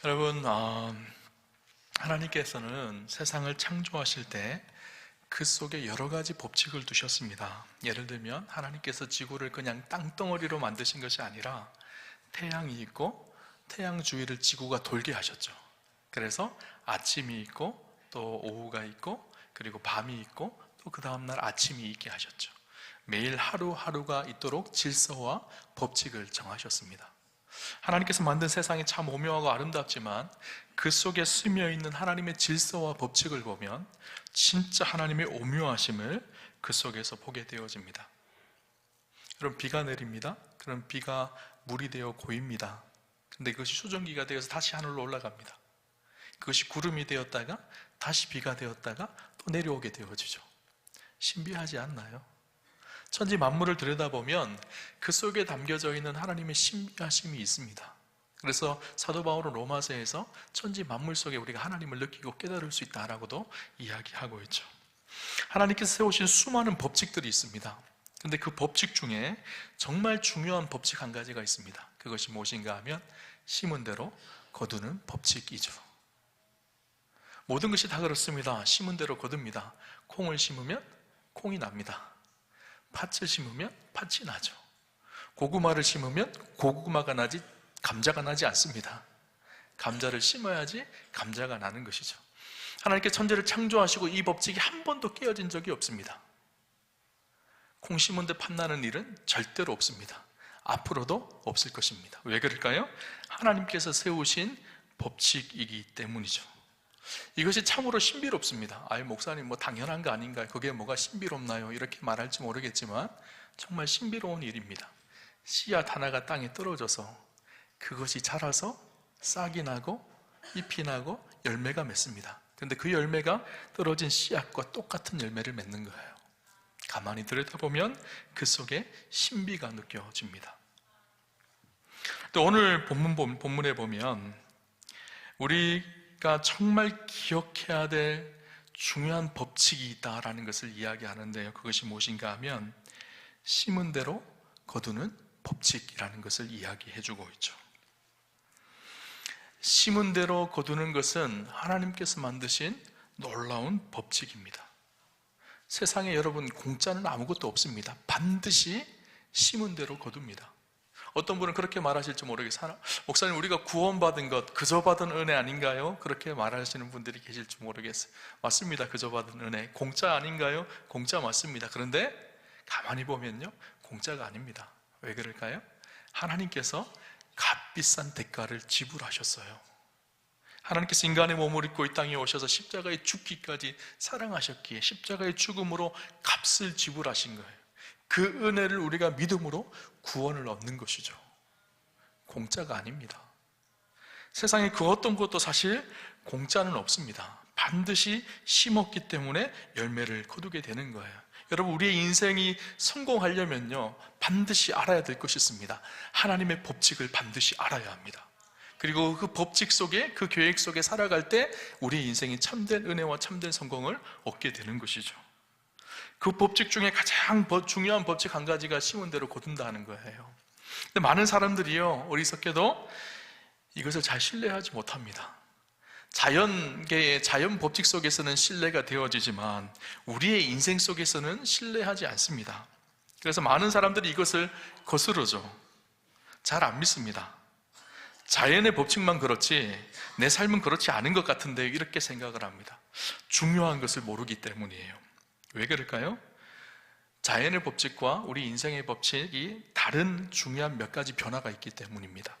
여러분, 하나님께서는 세상을 창조하실 때 그 속에 여러 가지 법칙을 두셨습니다. 예를 들면 하나님께서 지구를 그냥 땅덩어리로 만드신 것이 아니라 태양이 있고 태양 주위를 지구가 돌게 하셨죠. 그래서 아침이 있고 또 오후가 있고 그리고 밤이 있고 또 그 다음날 아침이 있게 하셨죠. 매일 하루하루가 있도록 질서와 법칙을 정하셨습니다. 하나님께서 만든 세상이 참 오묘하고 아름답지만 그 속에 스며있는 하나님의 질서와 법칙을 보면 진짜 하나님의 오묘하심을 그 속에서 보게 되어집니다. 그럼 비가 내립니다. 그럼 비가 물이 되어 고입니다. 근데 그것이 수증기가 되어서 다시 하늘로 올라갑니다. 그것이 구름이 되었다가 다시 비가 되었다가 또 내려오게 되어지죠. 신비하지 않나요? 천지 만물을 들여다보면 그 속에 담겨져 있는 하나님의 신비하심이 있습니다. 그래서 사도 바울은 로마서에서 천지 만물 속에 우리가 하나님을 느끼고 깨달을 수 있다라고도 이야기하고 있죠. 하나님께서 세우신 수많은 법칙들이 있습니다. 그런데 그 법칙 중에 정말 중요한 법칙 한 가지가 있습니다. 그것이 무엇인가 하면 심은 대로 거두는 법칙이죠. 모든 것이 다 그렇습니다. 심은 대로 거둡니다. 콩을 심으면 콩이 납니다. 팥을 심으면 팥이 나죠. 고구마를 심으면 고구마가 나지 감자가 나지 않습니다. 감자를 심어야지 감자가 나는 것이죠. 하나님께 천지를 창조하시고 이 법칙이 한 번도 깨어진 적이 없습니다. 콩 심은 데 팥 나는 일은 절대로 없습니다. 앞으로도 없을 것입니다. 왜 그럴까요? 하나님께서 세우신 법칙이기 때문이죠. 이것이 참으로 신비롭습니다. 목사님 당연한 거 아닌가요? 그게 뭐가 신비롭나요? 이렇게 말할지 모르겠지만 정말 신비로운 일입니다. 씨앗 하나가 땅에 떨어져서 그것이 자라서 싹이 나고 잎이 나고 열매가 맺습니다. 그런데 그 열매가 떨어진 씨앗과 똑같은 열매를 맺는 거예요. 가만히 들여다보면 그 속에 신비가 느껴집니다. 또 오늘 본문에 보면 우리가 정말 기억해야 될 중요한 법칙이 있다라는 것을 이야기하는데요. 그것이 무엇인가 하면 심은 대로 거두는 법칙이라는 것을 이야기해주고 있죠. 심은 대로 거두는 것은 하나님께서 만드신 놀라운 법칙입니다. 세상에 여러분 공짜는 아무것도 없습니다. 반드시 심은 대로 거둡니다. 어떤 분은 그렇게 말하실지 모르겠어요. 목사님, 우리가 구원받은 것 그저 받은 은혜 아닌가요? 그렇게 말하시는 분들이 계실지 모르겠어요. 맞습니다. 그저 받은 은혜. 공짜 아닌가요? 공짜 맞습니다. 그런데 가만히 보면요, 공짜가 아닙니다. 왜 그럴까요? 하나님께서 값비싼 대가를 지불하셨어요. 하나님께서 인간의 몸을 입고 이 땅에 오셔서 십자가에 죽기까지 사랑하셨기에 십자가의 죽음으로 값을 지불하신 거예요. 그 은혜를 우리가 믿음으로 구원을 얻는 것이죠. 공짜가 아닙니다. 세상에 그 어떤 것도 사실 공짜는 없습니다. 반드시 심었기 때문에 열매를 거두게 되는 거예요. 여러분, 우리의 인생이 성공하려면요, 반드시 알아야 될 것이 있습니다. 하나님의 법칙을 반드시 알아야 합니다. 그리고 그 법칙 속에, 그 계획 속에 살아갈 때 우리의 인생이 참된 은혜와 참된 성공을 얻게 되는 것이죠. 그 법칙 중에 가장 중요한 법칙 한 가지가 심은 대로 거둔다는 거예요. 근데 많은 사람들이요, 어리석게도 이것을 잘 신뢰하지 못합니다. 자연계의 자연 법칙 속에서는 신뢰가 되어지지만 우리의 인생 속에서는 신뢰하지 않습니다. 그래서 많은 사람들이 이것을 거스르죠. 잘 안 믿습니다. 자연의 법칙만 그렇지 내 삶은 그렇지 않은 것 같은데 이렇게 생각을 합니다. 중요한 것을 모르기 때문이에요. 왜 그럴까요? 자연의 법칙과 우리 인생의 법칙이 다른 중요한 몇 가지 변화가 있기 때문입니다.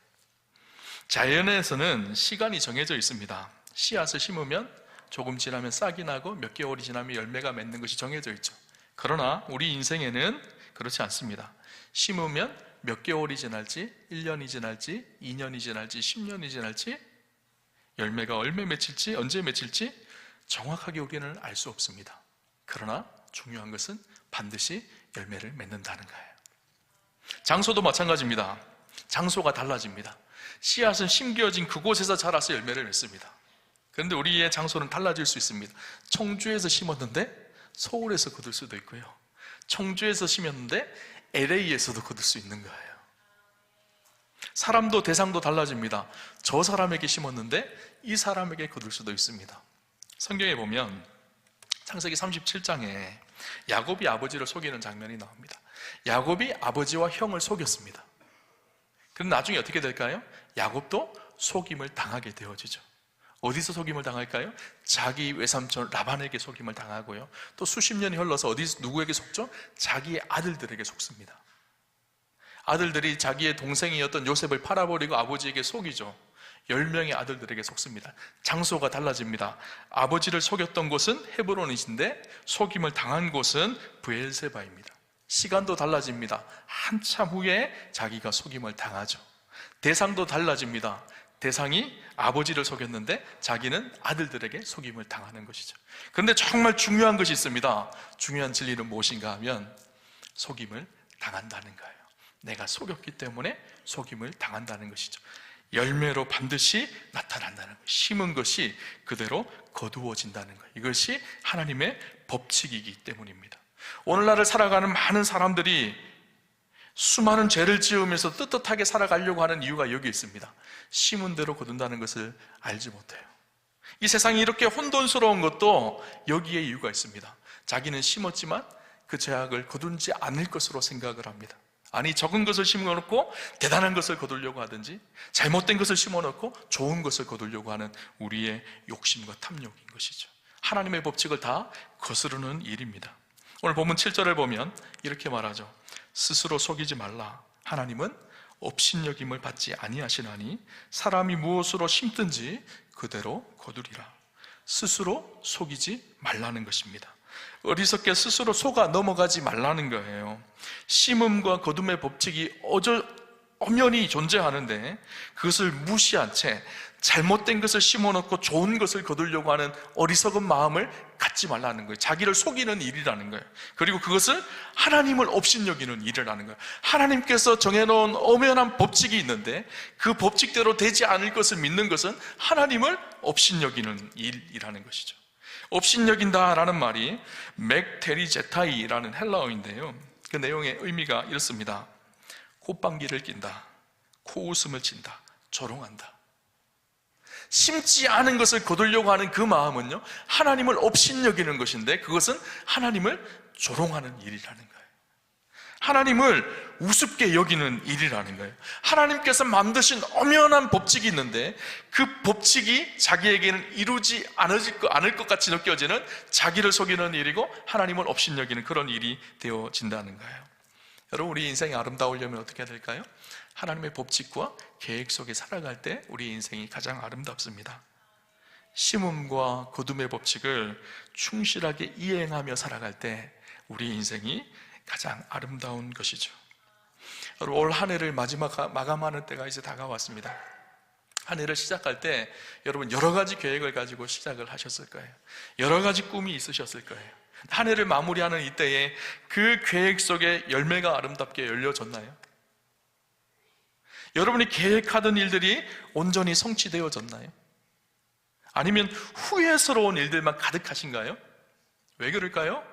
자연에서는 시간이 정해져 있습니다. 씨앗을 심으면 조금 지나면 싹이 나고 몇 개월이 지나면 열매가 맺는 것이 정해져 있죠. 그러나 우리 인생에는 그렇지 않습니다. 심으면 몇 개월이 지날지, 1년이 지날지, 2년이 지날지, 10년이 지날지, 열매가 얼마 맺힐지, 언제 맺힐지 정확하게 우리는 알 수 없습니다. 그러나 중요한 것은 반드시 열매를 맺는다는 거예요. 장소도 마찬가지입니다. 장소가 달라집니다. 씨앗은 심겨진 그곳에서 자라서 열매를 맺습니다. 그런데 우리의 장소는 달라질 수 있습니다. 청주에서 심었는데 서울에서 거둘 수도 있고요, 청주에서 심었는데 LA에서도 거둘 수 있는 거예요. 사람도 대상도 달라집니다. 저 사람에게 심었는데 이 사람에게 거둘 수도 있습니다. 성경에 보면 창세기 37장에 야곱이 아버지를 속이는 장면이 나옵니다. 야곱이 아버지와 형을 속였습니다. 그럼 나중에 어떻게 될까요? 야곱도 속임을 당하게 되어지죠. 어디서 속임을 당할까요? 자기 외삼촌 라반에게 속임을 당하고요. 또 수십 년이 흘러서 누구에게 속죠? 자기의 아들들에게 속습니다. 아들들이 자기의 동생이었던 요셉을 팔아버리고 아버지에게 속이죠. 10명의 아들들에게 속습니다. 장소가 달라집니다. 아버지를 속였던 곳은 헤브론이신데 속임을 당한 곳은 브엘세바입니다. 시간도 달라집니다. 한참 후에 자기가 속임을 당하죠. 대상도 달라집니다. 대상이 아버지를 속였는데 자기는 아들들에게 속임을 당하는 것이죠. 그런데 정말 중요한 것이 있습니다. 중요한 진리는 무엇인가 하면 속임을 당한다는 거예요. 내가 속였기 때문에 속임을 당한다는 것이죠. 열매로 반드시 나타난다는 거예요. 심은 것이 그대로 거두어진다는 거예요. 이것이 하나님의 법칙이기 때문입니다. 오늘날을 살아가는 많은 사람들이 수많은 죄를 지으면서 떳떳하게 살아가려고 하는 이유가 여기 있습니다. 심은 대로 거둔다는 것을 알지 못해요. 이 세상이 이렇게 혼돈스러운 것도 여기에 이유가 있습니다. 자기는 심었지만 그 죄악을 거둔지 않을 것으로 생각을 합니다. 아니, 적은 것을 심어놓고 대단한 것을 거두려고 하든지 잘못된 것을 심어놓고 좋은 것을 거두려고 하는 우리의 욕심과 탐욕인 것이죠. 하나님의 법칙을 다 거스르는 일입니다. 오늘 본문 7절을 보면 이렇게 말하죠. 스스로 속이지 말라. 하나님은 업신여김을 받지 아니하시나니 사람이 무엇으로 심든지 그대로 거두리라. 스스로 속이지 말라는 것입니다. 어리석게 스스로 속아 넘어가지 말라는 거예요. 심음과 거둠의 법칙이 엄연히 존재하는데 그것을 무시한 채 잘못된 것을 심어놓고 좋은 것을 거두려고 하는 어리석은 마음을 갖지 말라는 거예요. 자기를 속이는 일이라는 거예요. 그리고 그것을 하나님을 업신여기는 일이라는 거예요. 하나님께서 정해놓은 엄연한 법칙이 있는데 그 법칙대로 되지 않을 것을 믿는 것은 하나님을 업신여기는 일이라는 것이죠. 업신여긴다라는 말이 맥테리제타이라는 헬라어인데요, 그 내용의 의미가 이렇습니다. 콧방귀를 낀다, 코웃음을 친다, 조롱한다. 심지 않은 것을 거두려고 하는 그 마음은요, 하나님을 업신여기는 것인데 그것은 하나님을 조롱하는 일이라는 거예요. 하나님을 우습게 여기는 일이라는 거예요. 하나님께서 만드신 엄연한 법칙이 있는데 그 법칙이 자기에게는 이루지 않을 것 같이 느껴지는 자기를 속이는 일이고 하나님을 업신여기는 그런 일이 되어진다는 거예요. 여러분, 우리 인생이 아름다우려면 어떻게 해야 될까요? 하나님의 법칙과 계획 속에 살아갈 때 우리 인생이 가장 아름답습니다. 심음과 거둠의 법칙을 충실하게 이행하며 살아갈 때 우리 인생이 가장 아름다운 것이죠. 여러분, 올 한 해를 마감하는 때가 이제 다가왔습니다. 한 해를 시작할 때 여러분 여러 가지 계획을 가지고 시작을 하셨을 거예요. 여러 가지 꿈이 있으셨을 거예요. 한 해를 마무리하는 이때에 그 계획 속에 열매가 아름답게 열려졌나요? 여러분이 계획하던 일들이 온전히 성취되어졌나요? 아니면 후회스러운 일들만 가득하신가요? 왜 그럴까요?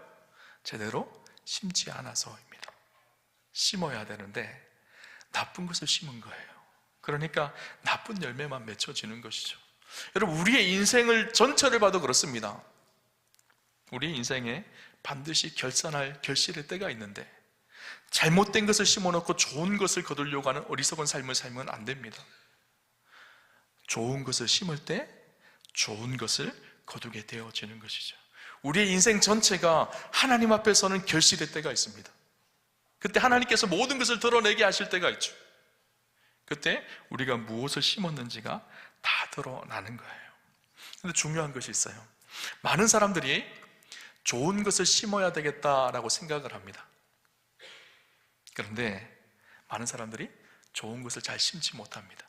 제대로 심지 않아서입니다. 심어야 되는데 나쁜 것을 심은 거예요. 그러니까 나쁜 열매만 맺혀지는 것이죠. 여러분, 우리의 인생을 전체를 봐도 그렇습니다. 우리 인생에 반드시 결산할 결실의 때가 있는데 잘못된 것을 심어놓고 좋은 것을 거두려고 하는 어리석은 삶을 살면 안 됩니다. 좋은 것을 심을 때 좋은 것을 거두게 되어지는 것이죠. 우리의 인생 전체가 하나님 앞에서는 결실의 때가 있습니다. 그때 하나님께서 모든 것을 드러내게 하실 때가 있죠. 그때 우리가 무엇을 심었는지가 다 드러나는 거예요. 그런데 중요한 것이 있어요. 많은 사람들이 좋은 것을 심어야 되겠다라고 생각을 합니다. 그런데 많은 사람들이 좋은 것을 잘 심지 못합니다.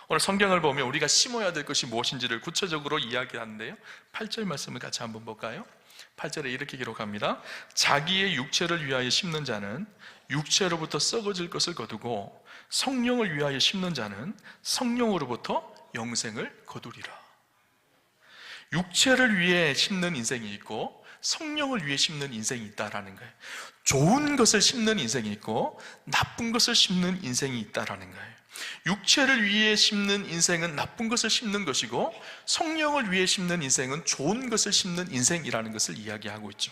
오늘 성경을 보면 우리가 심어야 될 것이 무엇인지를 구체적으로 이야기하는데요, 8절 말씀을 같이 한번 볼까요? 8절에 이렇게 기록합니다. 자기의 육체를 위하여 심는 자는 육체로부터 썩어질 것을 거두고 성령을 위하여 심는 자는 성령으로부터 영생을 거두리라. 육체를 위해 심는 인생이 있고 성령을 위해 심는 인생이 있다라는 거예요. 좋은 것을 심는 인생이 있고 나쁜 것을 심는 인생이 있다라는 거예요. 육체를 위해 심는 인생은 나쁜 것을 심는 것이고, 성령을 위해 심는 인생은 좋은 것을 심는 인생이라는 것을 이야기하고 있죠.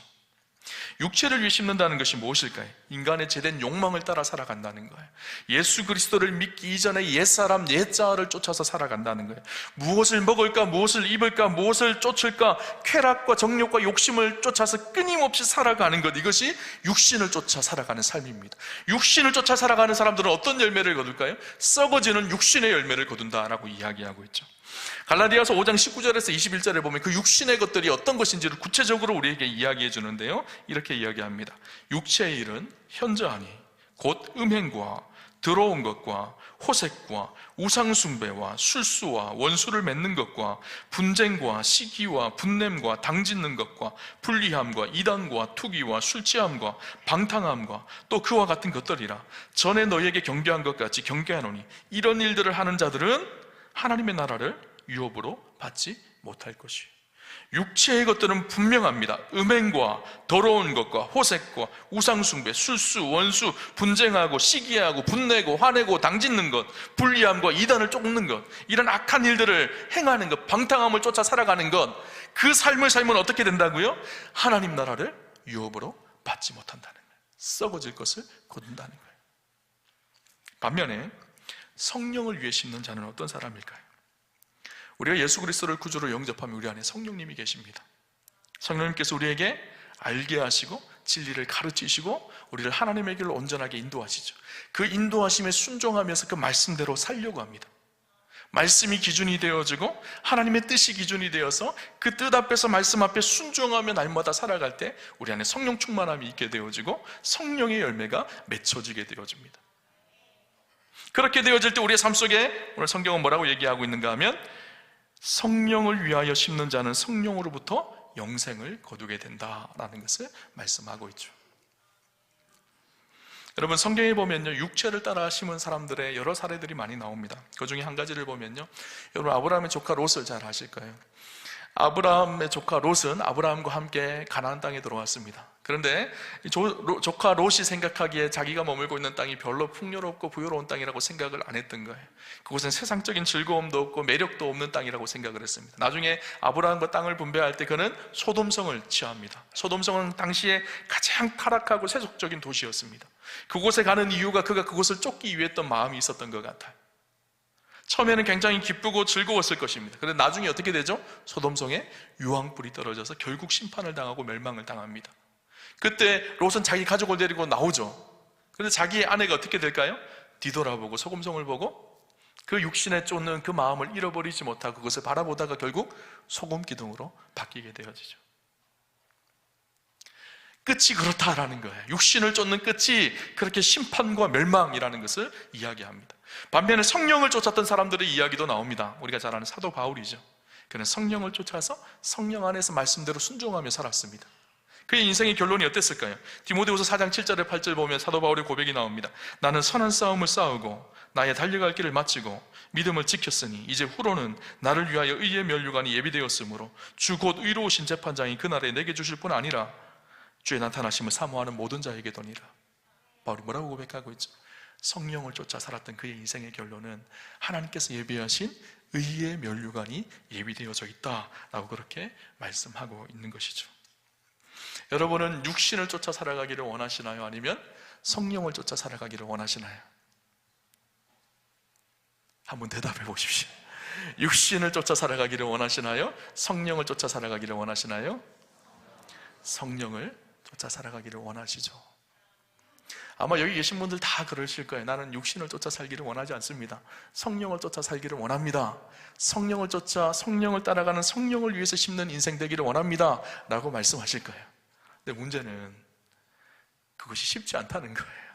육체를 위해 심는다는 것이 무엇일까요? 인간의 죄된 욕망을 따라 살아간다는 거예요. 예수 그리스도를 믿기 이전에 옛사람, 옛자아를 쫓아서 살아간다는 거예요. 무엇을 먹을까, 무엇을 입을까, 무엇을 쫓을까, 쾌락과 정욕과 욕심을 쫓아서 끊임없이 살아가는 것, 이것이 육신을 쫓아 살아가는 삶입니다. 육신을 쫓아 살아가는 사람들은 어떤 열매를 거둘까요? 썩어지는 육신의 열매를 거둔다라고 이야기하고 있죠. 갈라디아서 5장 19절에서 21절에 보면 그 육신의 것들이 어떤 것인지를 구체적으로 우리에게 이야기해 주는데요, 이렇게 이야기합니다. 육체의 일은 현저하니 곧 음행과 더러운 것과 호색과 우상숭배와 술수와 원수를 맺는 것과 분쟁과 시기와 분냄과 당짓는 것과 불리함과 이단과 투기와 술취함과 방탕함과 또 그와 같은 것들이라. 전에 너희에게 경계한 것 같이 경계하노니 이런 일들을 하는 자들은 하나님의 나라를 유업으로 받지 못할 것이에요. 육체의 것들은 분명합니다. 음행과 더러운 것과 호색과 우상숭배, 술수, 원수, 분쟁하고 시기하고 분내고 화내고 당짓는 것, 불리함과 이단을 쫓는 것, 이런 악한 일들을 행하는 것, 방탕함을 쫓아 살아가는 것, 그 삶을 살면 어떻게 된다고요? 하나님 나라를 유업으로 받지 못한다는 거예요. 썩어질 것을 거둔다는 거예요. 반면에 성령을 위해 심는 자는 어떤 사람일까요? 우리가 예수 그리스도를 구주로 영접하면 우리 안에 성령님이 계십니다. 성령님께서 우리에게 알게 하시고 진리를 가르치시고 우리를 하나님의 길로 온전하게 인도하시죠. 그 인도하심에 순종하면서 그 말씀대로 살려고 합니다. 말씀이 기준이 되어지고 하나님의 뜻이 기준이 되어서 그 뜻 앞에서 말씀 앞에 순종하며 날마다 살아갈 때 우리 안에 성령 충만함이 있게 되어지고 성령의 열매가 맺혀지게 되어집니다. 그렇게 되어질 때 우리의 삶 속에 오늘 성경은 뭐라고 얘기하고 있는가 하면, 성령을 위하여 심는 자는 성령으로부터 영생을 거두게 된다라는 것을 말씀하고 있죠. 여러분, 성경에 보면요, 육체를 따라 심은 사람들의 여러 사례들이 많이 나옵니다. 그 중에 한 가지를 보면요, 여러분 아브라함의 조카 롯을 잘 아실 거예요. 아브라함의 조카 롯은 아브라함과 함께 가나안 땅에 들어왔습니다. 그런데 조카 롯이 생각하기에 자기가 머물고 있는 땅이 별로 풍요롭고 부유로운 땅이라고 생각을 안 했던 거예요. 그곳은 세상적인 즐거움도 없고 매력도 없는 땅이라고 생각을 했습니다. 나중에 아브라함과 땅을 분배할 때 그는 소돔성을 취합니다. 소돔성은 당시에 가장 타락하고 세속적인 도시였습니다. 그곳에 가는 이유가 그가 그곳을 쫓기 위해 했던 마음이 있었던 것 같아요. 처음에는 굉장히 기쁘고 즐거웠을 것입니다. 그런데 나중에 어떻게 되죠? 소돔성에 유황불이 떨어져서 결국 심판을 당하고 멸망을 당합니다. 그때 롯은 자기 가족을 데리고 나오죠. 그런데 자기의 아내가 어떻게 될까요? 뒤돌아보고 소돔성을 보고 그 육신에 쫓는 그 마음을 잃어버리지 못하고 그것을 바라보다가 결국 소금기둥으로 바뀌게 되어지죠. 끝이 그렇다라는 거예요. 육신을 쫓는 끝이 그렇게 심판과 멸망이라는 것을 이야기합니다. 반면에 성령을 쫓았던 사람들의 이야기도 나옵니다. 우리가 잘 아는 사도 바울이죠. 그는 성령을 쫓아서 성령 안에서 말씀대로 순종하며 살았습니다. 그의 인생의 결론이 어땠을까요? 디모데후서 4장 7절에 8절 보면 사도 바울의 고백이 나옵니다. 나는 선한 싸움을 싸우고 나의 달려갈 길을 마치고 믿음을 지켰으니 이제 후로는 나를 위하여 의의 면류관이 예비되었으므로 주 곧 의로우신 재판장이 그날에 내게 주실 뿐 아니라 주의 나타나심을 사모하는 모든 자에게 도니라. 바울이 뭐라고 고백하고 있죠? 성령을 쫓아 살았던 그의 인생의 결론은 하나님께서 예비하신 의의 면류관이 예비되어져 있다라고 그렇게 말씀하고 있는 것이죠. 여러분은 육신을 쫓아 살아가기를 원하시나요? 아니면 성령을 쫓아 살아가기를 원하시나요? 한번 대답해 보십시오. 육신을 쫓아 살아가기를 원하시나요? 성령을 쫓아 살아가기를 원하시나요? 성령을 쫓아 살아가기를 원하시죠. 아마 여기 계신 분들 다 그러실 거예요. 나는 육신을 쫓아 살기를 원하지 않습니다. 성령을 쫓아 살기를 원합니다. 성령을 쫓아 성령을 따라가는 성령을 위해서 심는 인생 되기를 원합니다 라고 말씀하실 거예요. 근데 문제는 그것이 쉽지 않다는 거예요.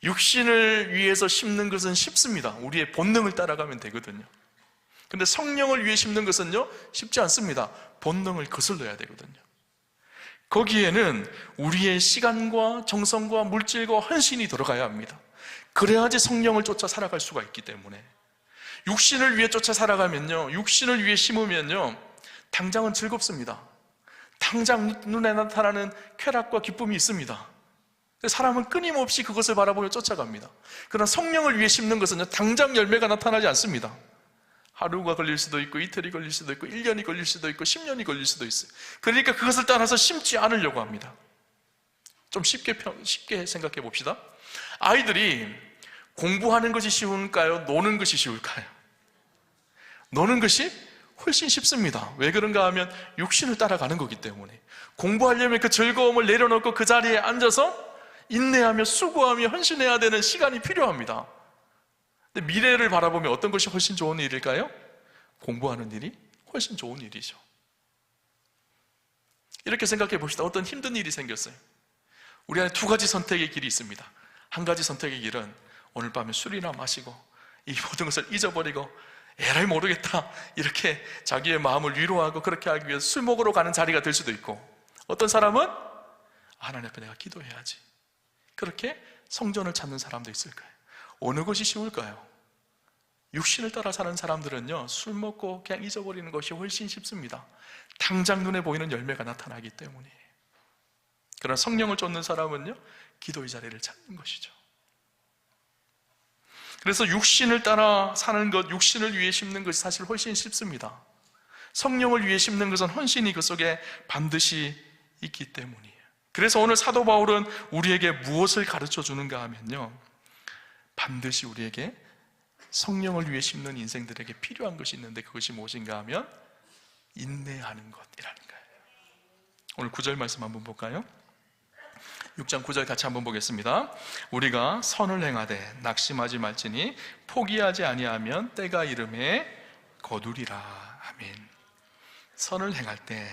육신을 위해서 심는 것은 쉽습니다. 우리의 본능을 따라가면 되거든요. 근데 성령을 위해 심는 것은요, 쉽지 않습니다. 본능을 거슬러야 되거든요. 거기에는 우리의 시간과 정성과 물질과 헌신이 들어가야 합니다. 그래야지 성령을 쫓아 살아갈 수가 있기 때문에. 육신을 위해 쫓아 살아가면요, 육신을 위해 심으면요, 당장은 즐겁습니다. 당장 눈에 나타나는 쾌락과 기쁨이 있습니다. 사람은 끊임없이 그것을 바라보며 쫓아갑니다. 그러나 성령을 위해 심는 것은 당장 열매가 나타나지 않습니다. 하루가 걸릴 수도 있고, 이틀이 걸릴 수도 있고, 1년이 걸릴 수도 있고, 10년이 걸릴 수도 있어요. 그러니까 그것을 따라서 심지 않으려고 합니다. 좀 쉽게 생각해 봅시다. 아이들이 공부하는 것이 쉬울까요? 노는 것이 쉬울까요? 노는 것이 훨씬 쉽습니다. 왜 그런가 하면 육신을 따라가는 거기 때문에. 공부하려면 그 즐거움을 내려놓고 그 자리에 앉아서 인내하며 수고하며 헌신해야 되는 시간이 필요합니다. 근데 미래를 바라보면 어떤 것이 훨씬 좋은 일일까요? 공부하는 일이 훨씬 좋은 일이죠. 이렇게 생각해 봅시다. 어떤 힘든 일이 생겼어요. 우리 안에 두 가지 선택의 길이 있습니다. 한 가지 선택의 길은 오늘 밤에 술이나 마시고 이 모든 것을 잊어버리고 에라이 모르겠다 이렇게 자기의 마음을 위로하고 그렇게 하기 위해서 술 먹으러 가는 자리가 될 수도 있고, 어떤 사람은 하나님 앞에 내가 기도해야지, 그렇게 성전을 찾는 사람도 있을 거예요. 어느 것이 쉬울까요? 육신을 따라 사는 사람들은요, 술 먹고 그냥 잊어버리는 것이 훨씬 쉽습니다. 당장 눈에 보이는 열매가 나타나기 때문에. 그러나 성령을 쫓는 사람은요, 기도의 자리를 찾는 것이죠. 그래서 육신을 따라 사는 것, 육신을 위해 심는 것이 사실 훨씬 쉽습니다. 성령을 위해 심는 것은 헌신이 그 속에 반드시 있기 때문이에요. 그래서 오늘 사도 바울은 우리에게 무엇을 가르쳐 주는가 하면요, 반드시 우리에게 성령을 위해 심는 인생들에게 필요한 것이 있는데, 그것이 무엇인가 하면 인내하는 것이라는 거예요. 오늘 9절 말씀 한번 볼까요? 6장 9절 같이 한번 보겠습니다. 우리가 선을 행하되 낙심하지 말지니 포기하지 아니하면 때가 이름에 거두리라. 아멘. 선을 행할 때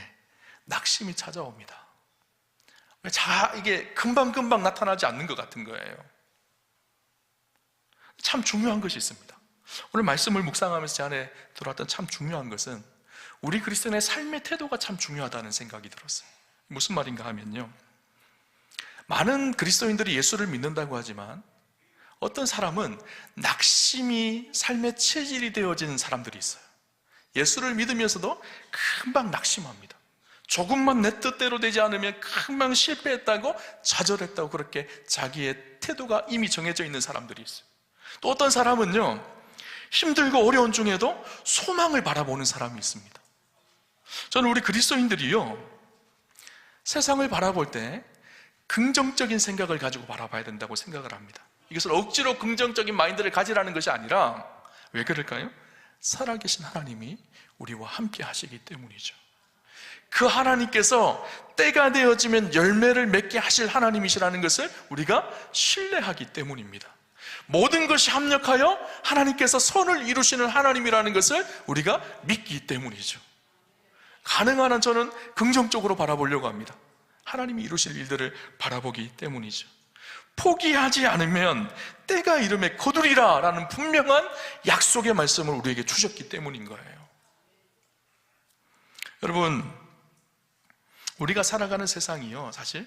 낙심이 찾아옵니다. 이게 금방금방 나타나지 않는 것 같은 거예요. 참 중요한 것이 있습니다. 오늘 말씀을 묵상하면서 제 안에 들어왔던 참 중요한 것은 우리 그리스도인의 삶의 태도가 참 중요하다는 생각이 들었어요. 무슨 말인가 하면요, 많은 그리스도인들이 예수를 믿는다고 하지만 어떤 사람은 낙심이 삶의 체질이 되어진 사람들이 있어요. 예수를 믿으면서도 금방 낙심합니다. 조금만 내 뜻대로 되지 않으면 금방 실패했다고, 좌절했다고, 그렇게 자기의 태도가 이미 정해져 있는 사람들이 있어요. 또 어떤 사람은요, 힘들고 어려운 중에도 소망을 바라보는 사람이 있습니다. 저는 우리 그리스도인들이요, 세상을 바라볼 때 긍정적인 생각을 가지고 바라봐야 된다고 생각을 합니다. 이것을 억지로 긍정적인 마인드를 가지라는 것이 아니라, 왜 그럴까요? 살아계신 하나님이 우리와 함께 하시기 때문이죠. 그 하나님께서 때가 되어지면 열매를 맺게 하실 하나님이시라는 것을 우리가 신뢰하기 때문입니다. 모든 것이 합력하여 하나님께서 선을 이루시는 하나님이라는 것을 우리가 믿기 때문이죠. 가능한 한 저는 긍정적으로 바라보려고 합니다. 하나님이 이루실 일들을 바라보기 때문이죠. 포기하지 않으면 때가 이름에 거두리라 라는 분명한 약속의 말씀을 우리에게 주셨기 때문인 거예요. 여러분, 우리가 살아가는 세상이요, 사실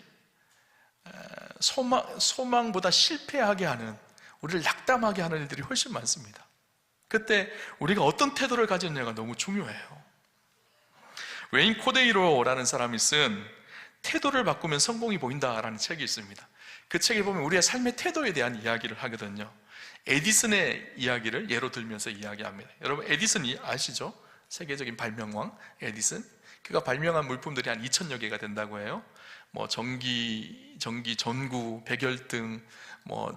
소망보다 실패하게 하는, 우리를 낙담하게 하는 일들이 훨씬 많습니다. 그때 우리가 어떤 태도를 가졌냐가 너무 중요해요. 웨인 코데이로라는 사람이 쓴 태도를 바꾸면 성공이 보인다라는 책이 있습니다. 그 책에 보면 우리의 삶의 태도에 대한 이야기를 하거든요. 에디슨의 이야기를 예로 들면서 이야기합니다. 여러분, 에디슨이 아시죠? 세계적인 발명왕 에디슨. 그가 발명한 물품들이 한 2,000여 개가 된다고 해요. 전기 전구, 백열등,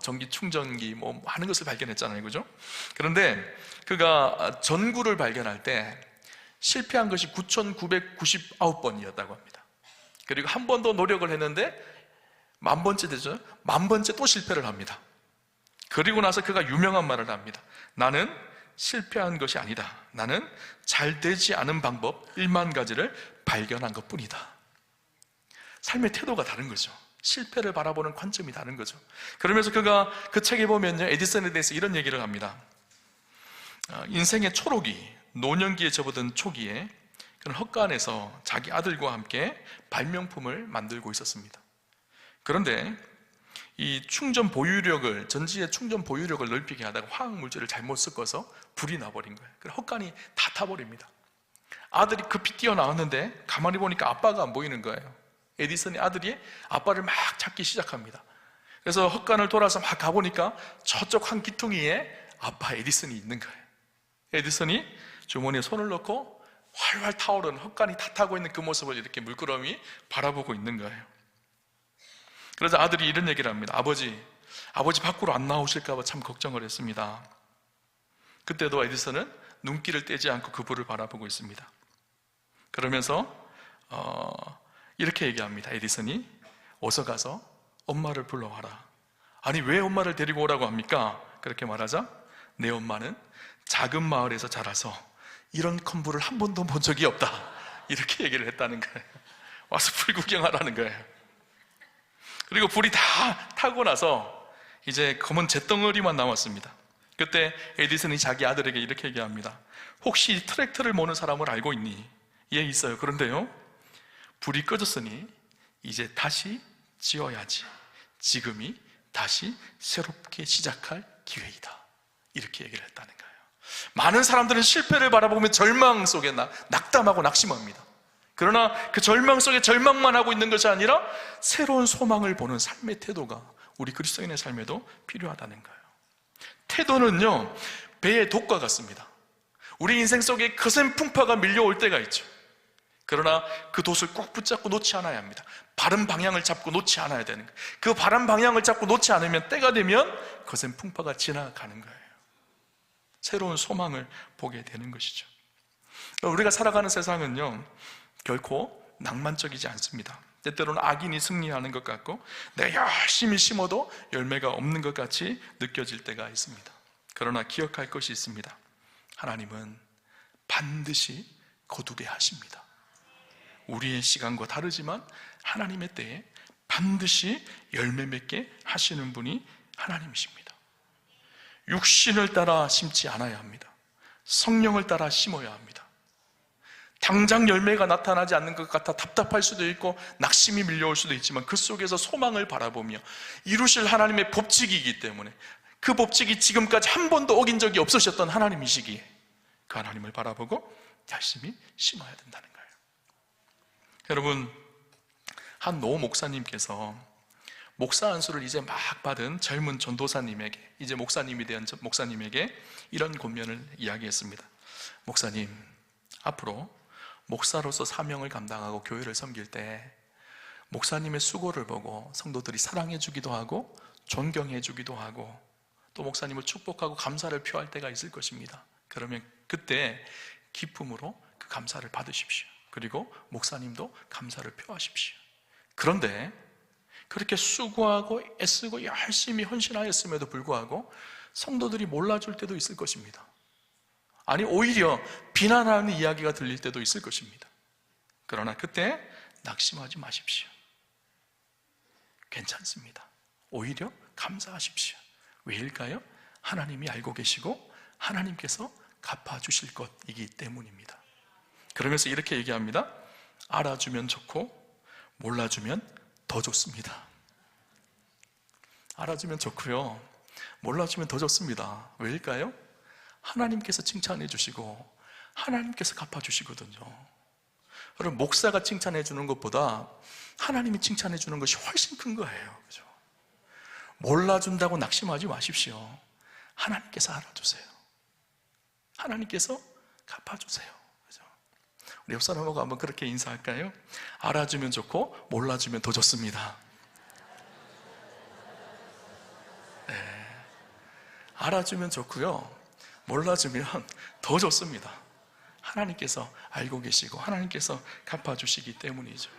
전기 충전기, 하는 것을 발견했잖아요, 그죠? 그런데 그가 전구를 발견할 때 실패한 것이 9,999번이었다고 합니다. 그리고 한 번 더 노력을 했는데 1000번째 되죠? 1000번째 또 실패를 합니다. 그리고 나서 그가 유명한 말을 합니다. 나는 실패한 것이 아니다. 나는 잘 되지 않은 방법 1만 가지를 발견한 것뿐이다. 삶의 태도가 다른 거죠. 실패를 바라보는 관점이 다른 거죠. 그러면서 그가 그 책에 보면요, 에디슨에 대해서 이런 얘기를 합니다. 인생의 초록이, 노년기에 접어든 초기에 그는 헛간에서 자기 아들과 함께 발명품을 만들고 있었습니다. 그런데 이 전지의 충전 보유력을 넓히게 하다가 화학물질을 잘못 섞어서 불이 나버린 거예요. 그래서 헛간이 다 타버립니다. 아들이 급히 뛰어나왔는데 가만히 보니까 아빠가 안 보이는 거예요. 에디슨의 아들이 아빠를 막 찾기 시작합니다. 그래서 헛간을 돌아서 막 가보니까 저쪽 한 기퉁이에 아빠 에디슨이 있는 거예요. 에디슨이 주머니에 손을 넣고 활활 타오르는 헛간이 다 타고 있는 그 모습을 이렇게 물끄러미 바라보고 있는 거예요. 그래서 아들이 이런 얘기를 합니다. 아버지 밖으로 안 나오실까 봐 참 걱정을 했습니다. 그때도 에디슨은 눈길을 떼지 않고 그 불을 바라보고 있습니다. 그러면서 이렇게 얘기합니다. 에디슨이 어서 가서 엄마를 불러와라. 아니 왜 엄마를 데리고 오라고 합니까? 그렇게 말하자 내 엄마는 작은 마을에서 자라서 이런 컴불을 한 번도 본 적이 없다, 이렇게 얘기를 했다는 거예요. 와서 불 구경하라는 거예요. 그리고 불이 다 타고 나서 이제 검은 잿덩어리만 남았습니다. 그때 에디슨이 자기 아들에게 이렇게 얘기합니다. 혹시 트랙터를 모는 사람을 알고 있니? 예, 있어요. 그런데요, 불이 꺼졌으니 이제 다시 지어야지. 지금이 다시 새롭게 시작할 기회이다, 이렇게 얘기를 했다는 거예요. 많은 사람들은 실패를 바라보면 절망 속에 낙담하고 낙심합니다. 그러나 그 절망 속에 절망만 하고 있는 것이 아니라 새로운 소망을 보는 삶의 태도가 우리 그리스도인의 삶에도 필요하다는 거예요. 태도는요, 배의 독과 같습니다. 우리 인생 속에 거센 풍파가 밀려올 때가 있죠. 그러나 그 돛을 꼭 붙잡고 놓지 않아야 합니다. 바른 방향을 잡고 놓지 않아야 되는 거예요. 그 바른 방향을 잡고 놓지 않으면 때가 되면 거센 풍파가 지나가는 거예요. 새로운 소망을 보게 되는 것이죠. 우리가 살아가는 세상은요, 결코 낭만적이지 않습니다. 때때로는 악인이 승리하는 것 같고 내가 열심히 심어도 열매가 없는 것 같이 느껴질 때가 있습니다. 그러나 기억할 것이 있습니다. 하나님은 반드시 거두게 하십니다. 우리의 시간과 다르지만 하나님의 때에 반드시 열매 맺게 하시는 분이 하나님이십니다. 육신을 따라 심지 않아야 합니다. 성령을 따라 심어야 합니다. 당장 열매가 나타나지 않는 것 같아 답답할 수도 있고 낙심이 밀려올 수도 있지만 그 속에서 소망을 바라보며 이루실 하나님의 법칙이기 때문에 그 법칙이 지금까지 한 번도 어긴 적이 없으셨던 하나님이시기에 그 하나님을 바라보고 열심히 심어야 된다는 거예요. 여러분, 한 노 목사님께서 목사 안수를 이제 막 받은 젊은 전도사님에게, 이제 목사님이 된 목사님에게 이런 권면을 이야기했습니다. 목사님, 앞으로 목사로서 사명을 감당하고 교회를 섬길 때 목사님의 수고를 보고 성도들이 사랑해 주기도 하고 존경해 주기도 하고 또 목사님을 축복하고 감사를 표할 때가 있을 것입니다. 그러면 그때 기쁨으로 그 감사를 받으십시오. 그리고 목사님도 감사를 표하십시오. 그런데 그렇게 수고하고 애쓰고 열심히 헌신하였음에도 불구하고 성도들이 몰라줄 때도 있을 것입니다. 아니, 오히려 비난하는 이야기가 들릴 때도 있을 것입니다. 그러나 그때 낙심하지 마십시오. 괜찮습니다. 오히려 감사하십시오. 왜일까요? 하나님이 알고 계시고 하나님께서 갚아주실 것이기 때문입니다. 그러면서 이렇게 얘기합니다. 알아주면 좋고 몰라주면 더 좋습니다. 알아주면 좋고요, 몰라주면 더 좋습니다. 왜일까요? 하나님께서 칭찬해 주시고 하나님께서 갚아주시거든요. 여러분, 목사가 칭찬해 주는 것보다 하나님이 칭찬해 주는 것이 훨씬 큰 거예요. 그죠? 몰라준다고 낙심하지 마십시오. 하나님께서 알아주세요. 하나님께서 갚아주세요. 그죠? 우리 옆 사람하고 한번 그렇게 인사할까요? 알아주면 좋고 몰라주면 더 좋습니다. 네. 알아주면 좋고요, 몰라주면 더 좋습니다. 하나님께서 알고 계시고 하나님께서 갚아주시기 때문이죠.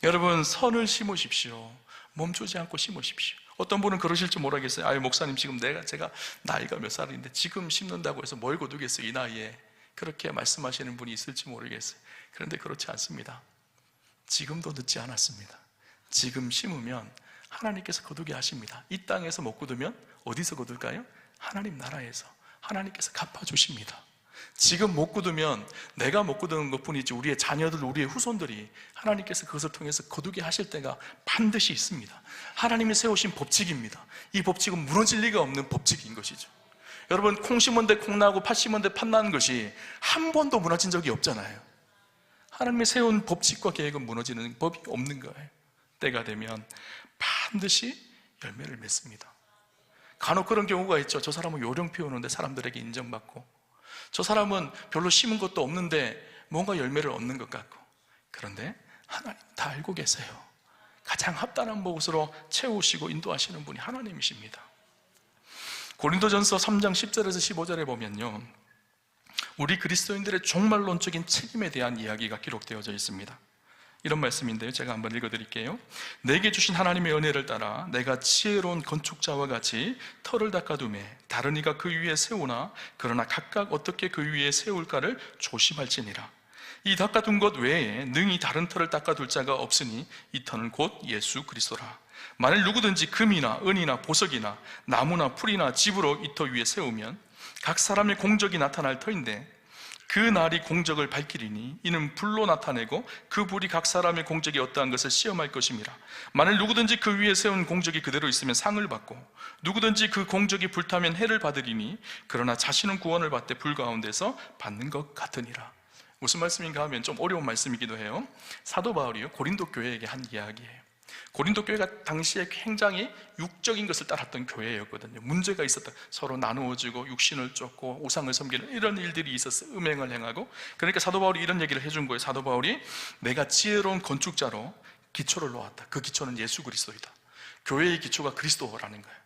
여러분, 선을 심으십시오. 멈추지 않고 심으십시오. 어떤 분은 그러실지 모르겠어요. 아유, 목사님, 지금 제가 나이가 몇 살인데 지금 심는다고 해서 뭘 거두겠어요, 이 나이에. 그렇게 말씀하시는 분이 있을지 모르겠어요. 그런데 그렇지 않습니다. 지금도 늦지 않았습니다. 지금 심으면 하나님께서 거두게 하십니다. 이 땅에서 못 거두면 어디서 거둘까요? 하나님 나라에서 하나님께서 갚아주십니다. 지금 못 거두면 내가 못 거두는 것뿐이지 우리의 자녀들, 우리의 후손들이 하나님께서 그것을 통해서 거두게 하실 때가 반드시 있습니다. 하나님이 세우신 법칙입니다. 이 법칙은 무너질 리가 없는 법칙인 것이죠. 여러분, 콩 심은데 콩 나고 팥 심은데 팥 나는 것이 한 번도 무너진 적이 없잖아요. 하나님이 세운 법칙과 계획은 무너지는 법이 없는 거예요. 때가 되면 반드시 열매를 맺습니다. 간혹 그런 경우가 있죠. 저 사람은 요령 피우는데 사람들에게 인정받고, 저 사람은 별로 심은 것도 없는데 뭔가 열매를 얻는 것 같고. 그런데 하나님 다 알고 계세요. 가장 합당한 곳으로 채우시고 인도하시는 분이 하나님이십니다. 고린도전서 3장 10절에서 15절에 보면요, 우리 그리스도인들의 종말론적인 책임에 대한 이야기가 기록되어져 있습니다. 이런 말씀인데요, 제가 한번 읽어드릴게요. 내게 주신 하나님의 은혜를 따라 내가 지혜로운 건축자와 같이 터를 닦아두매 다른 이가 그 위에 세우나 그러나 각각 어떻게 그 위에 세울까를 조심할지니라. 이 닦아둔 것 외에 능히 다른 터를 닦아둘 자가 없으니 이 터는 곧 예수 그리스도라. 만일 누구든지 금이나 은이나 보석이나 나무나 풀이나 집으로 이 터 위에 세우면 각 사람의 공적이 나타날 터인데 그 날이 공적을 밝히리니 이는 불로 나타내고 그 불이 각 사람의 공적이 어떠한 것을 시험할 것임이라. 만일 누구든지 그 위에 세운 공적이 그대로 있으면 상을 받고 누구든지 그 공적이 불타면 해를 받으리니 그러나 자신은 구원을 받되 불 가운데서 받는 것 같으니라. 무슨 말씀인가 하면 좀 어려운 말씀이기도 해요. 사도 바울이요, 고린도 교회에게 한 이야기예요. 고린도 교회가 당시에 굉장히 육적인 것을 따랐던 교회였거든요. 문제가 있었다. 서로 나누어지고 육신을 쫓고 우상을 섬기는 이런 일들이 있었어요. 음행을 행하고. 그러니까 사도 바울이 이런 얘기를 해준 거예요. 사도 바울이 내가 지혜로운 건축자로 기초를 놓았다. 그 기초는 예수 그리스도이다. 교회의 기초가 그리스도라는 거예요.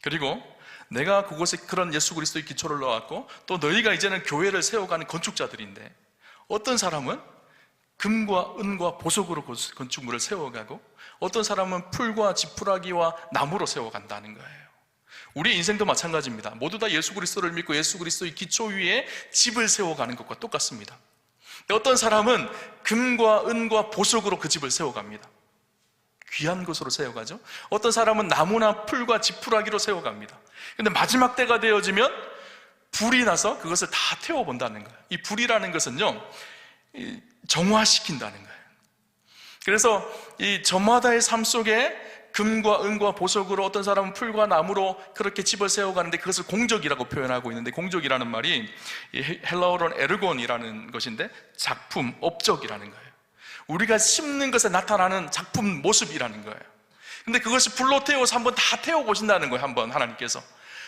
그리고 내가 그곳에 그런 예수 그리스도의 기초를 놓았고 또 너희가 이제는 교회를 세워가는 건축자들인데 어떤 사람은 금과 은과 보석으로 건축물을 세워가고 어떤 사람은 풀과 지푸라기와 나무로 세워간다는 거예요. 우리 인생도 마찬가지입니다. 모두 다 예수 그리스도를 믿고 예수 그리스도의 기초 위에 집을 세워가는 것과 똑같습니다. 어떤 사람은 금과 은과 보석으로 그 집을 세워갑니다. 귀한 것으로 세워가죠. 어떤 사람은 나무나 풀과 지푸라기로 세워갑니다. 그런데 마지막 때가 되어지면 불이 나서 그것을 다 태워본다는 거예요. 이 불이라는 것은요, 정화시킨다는 거예요. 그래서 이 저마다의 삶 속에 금과 은과 보석으로 어떤 사람은 풀과 나무로 그렇게 집을 세워가는데 그것을 공적이라고 표현하고 있는데, 공적이라는 말이 헬라어로는 에르곤이라는 것인데 작품, 업적이라는 거예요. 우리가 심는 것에 나타나는 작품 모습이라는 거예요. 근데 그것이 불로 태워서 한번 다 태워보신다는 거예요. 한번 하나님께서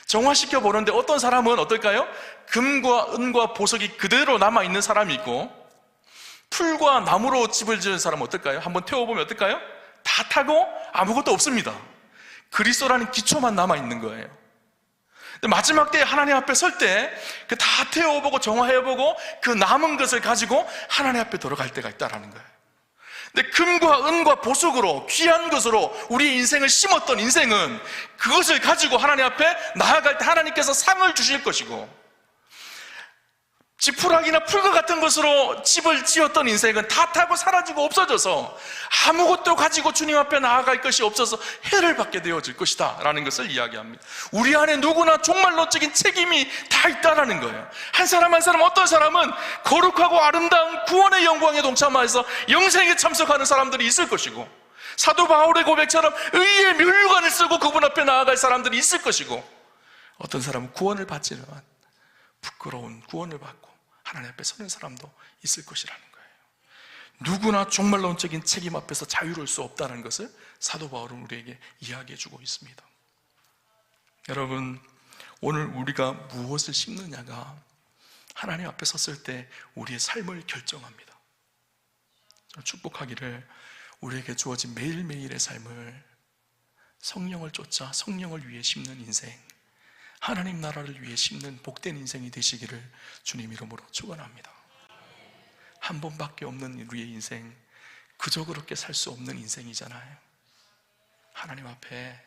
정화시켜 보는데 어떤 사람은 어떨까요? 금과 은과 보석이 그대로 남아있는 사람이 있고, 풀과 나무로 집을 지은 사람은 어떨까요? 한번 태워보면 어떨까요? 다 타고 아무것도 없습니다. 그리스도라는 기초만 남아있는 거예요. 근데 마지막 때에 하나님 앞에 설 때 그 다 태워보고 정화해보고 그 남은 것을 가지고 하나님 앞에 들어갈 때가 있다는 거예요. 근데 금과 은과 보석으로 귀한 것으로 우리 인생을 심었던 인생은 그것을 가지고 하나님 앞에 나아갈 때 하나님께서 상을 주실 것이고, 지푸라기나 풀과 같은 것으로 집을 지었던 인생은 다 타고 사라지고 없어져서 아무것도 가지고 주님 앞에 나아갈 것이 없어서 해를 받게 되어질 것이다 라는 것을 이야기합니다. 우리 안에 누구나 종말론적인 책임이 다 있다라는 거예요. 한 사람 한 사람, 어떤 사람은 거룩하고 아름다운 구원의 영광에 동참하여서 영생에 참석하는 사람들이 있을 것이고, 사도 바울의 고백처럼 의의 멸류관을 쓰고 그분 앞에 나아갈 사람들이 있을 것이고, 어떤 사람은 구원을 받지만 부끄러운 구원을 받고 하나님 앞에 서는 사람도 있을 것이라는 거예요. 누구나 종말론적인 책임 앞에서 자유로울 수 없다는 것을 사도 바울은 우리에게 이야기해 주고 있습니다. 여러분, 오늘 우리가 무엇을 심느냐가 하나님 앞에 섰을 때 우리의 삶을 결정합니다. 축복하기를 우리에게 주어진 매일매일의 삶을 성령을 쫓아 성령을 위해 심는 인생, 하나님 나라를 위해 심는 복된 인생이 되시기를 주님 이름으로 축원합니다. 한 번밖에 없는 우리의 인생, 그저 그렇게 살 수 없는 인생이잖아요. 하나님 앞에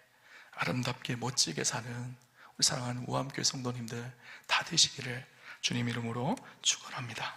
아름답게 멋지게 사는 우리 사랑하는 우암교회 성도님들 다 되시기를 주님 이름으로 축원합니다.